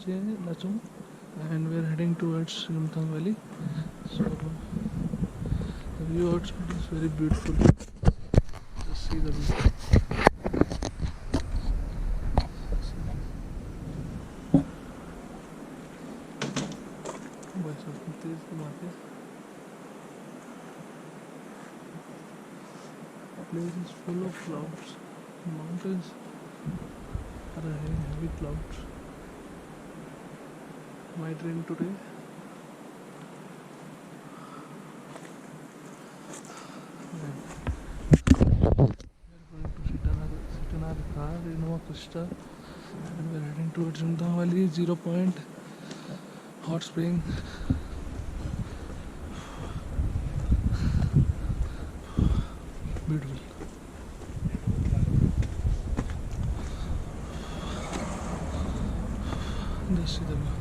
Lachung, and we're heading towards Yumthang Valley. So the view outside is very beautiful. Just see the view. बस अपनी तेज घुमाते place is full of clouds. Mountains are having heavy clouds. Might rain today. We are going to sit in our car, Innova Krista, and we are heading towards Yumthang Valley, 0 point, hot spring. Beautiful. Just see the view.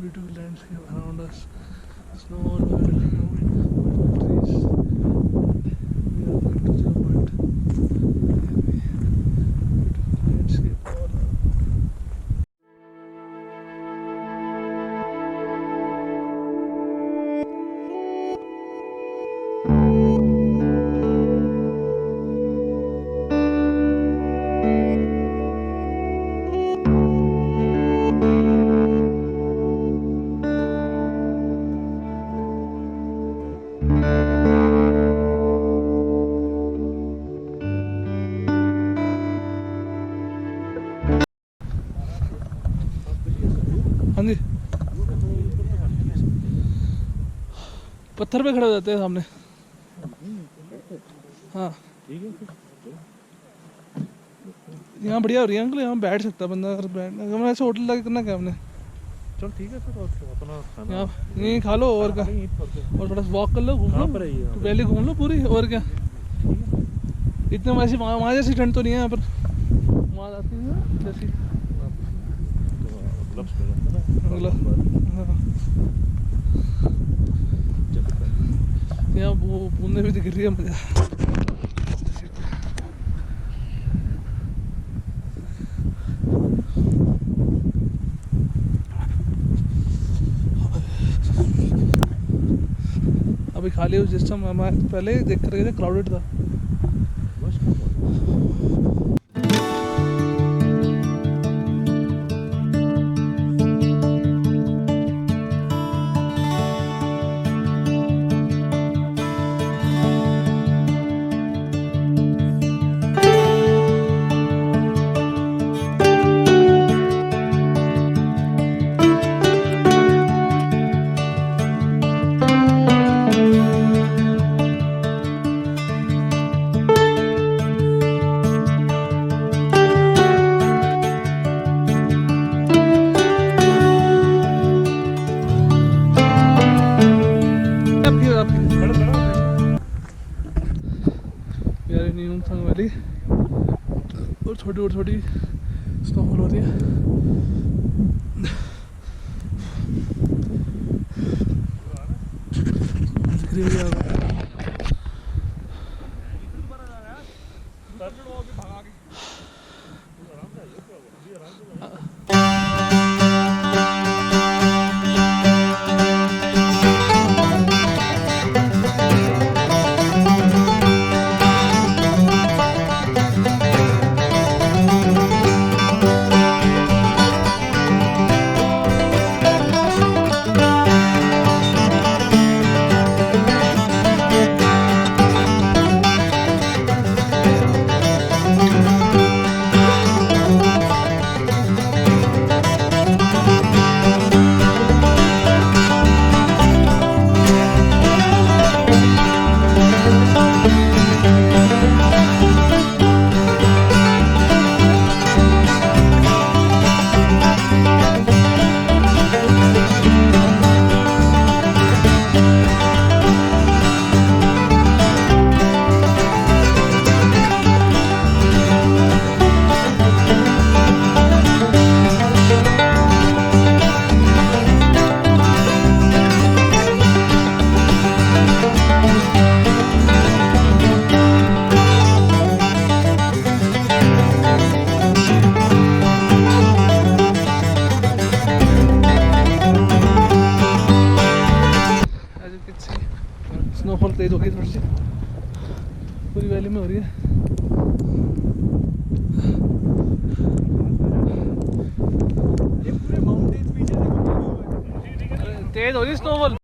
beautiful landscape around us. Snow all over, beautiful trees. We are going to jump it. Beautiful landscape all around. हाँ जी, पत्थर पे खड़े हो जाते हैं सामने। हाँ, यहाँ बढ़िया हो रही है अंकल, यहाँ बैठ सकता है बंदा। अगर मैं ऐसे होटल लगा करना क्या हमने। चल ठीक है फिर, और अपना खाना यहाँ यहीं खा लो और क्या, और थोड़ा वॉक कर लो, घूम लो, तो वैली घूम लो पूरी। और क्या, इतने वैसे वहाँ जैसी ठंड तो नहीं है यहाँ पर, वहाँ आती है जैसी। यहाँ वो बूंदे भी दिख रही है, मजा। अभी खाली हो, जिस टाइम हमारे पहले देख कर गए थे क्राउडेड था। युमथांग वैली और छोटी स्नोफॉल हो रही है। दिख रही है स्नोफॉल तेज हो गई थोड़ी सी, पूरी वैली में हो रही है। तेज हो रही स्नोफॉल।